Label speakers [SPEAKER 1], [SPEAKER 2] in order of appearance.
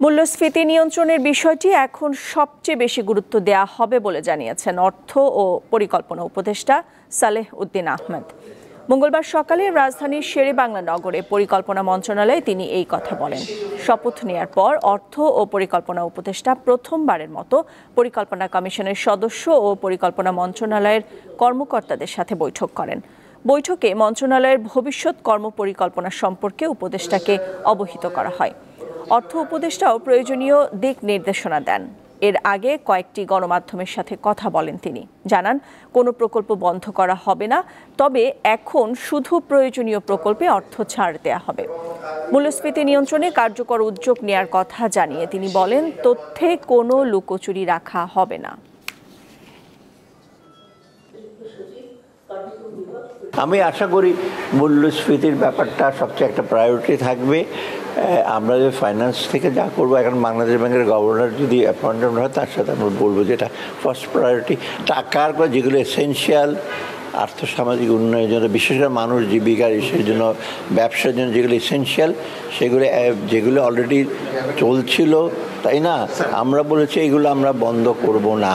[SPEAKER 1] মূল্যস্ফীতি নিয়ন্ত্রণের বিষয়টি এখন সবচেয়ে বেশি গুরুত্ব দেওয়া হবে বলে জানিয়েছেন অর্থ ও পরিকল্পনা উপদেষ্টা সালেহ উদ্দিন আহমেদ। মঙ্গলবার সকালে রাজধানীর শেরেবাংলা নগরে পরিকল্পনা মন্ত্রণালয়ে তিনি এই কথা বলেন। শপথ নেয়ার পর অর্থ ও পরিকল্পনা উপদেষ্টা প্রথমবারের মতো পরিকল্পনা কমিশনের সদস্য ও পরিকল্পনা মন্ত্রণালয়ের কর্মকর্তাদের সাথে বৈঠক করেন। বৈঠকে মন্ত্রণালয়ের ভবিষ্যৎ কর্মপরিকল্পনা সম্পর্কে উপদেষ্টাকে অবহিত করা হয়। অর্থ উপদেষ্টাও প্রয়োজনীয় দিক নির্দেশনা দেন। এর আগে কয়েকটি গণমাধ্যমের সাথে কথা বলেন তিনি। জানান, কোনো প্রকল্প বন্ধ করা হবে না, তবে এখন শুধু প্রয়োজনীয় প্রকল্পে অর্থ ছাড় দেওয়া হবে। মূল্যস্ফীতি নিয়ন্ত্রণে কার্যকর উদ্যোগ নেয়ার কথা জানিয়ে তিনি বলেন, তথ্যে কোনো লুকোচুরি রাখা হবে না।
[SPEAKER 2] আমি আশা করি মূল্যস্ফীতির ব্যাপারটা সবচেয়ে একটা প্রায়োরিটি থাকবে। আমরা যে ফাইন্যান্স থেকে যা করবো, এখন বাংলাদেশ ব্যাংকের গভর্নর যদি অ্যাপয়েন্টমেন্ট হয় তার সাথে আমরা বলবো যে এটা ফার্স্ট প্রায়োরিটি। টাকার পর যেগুলো এসেনশিয়াল আর্থসামাজিক উন্নয়নের জন্য, বিশেষ করে মানুষ জীবিকার ইসের জন্য, ব্যবসার জন্য যেগুলো এসেনশিয়াল, যেগুলো অলরেডি চলছিল, তাই না, আমরা বলেছি এগুলো আমরা বন্ধ করব না।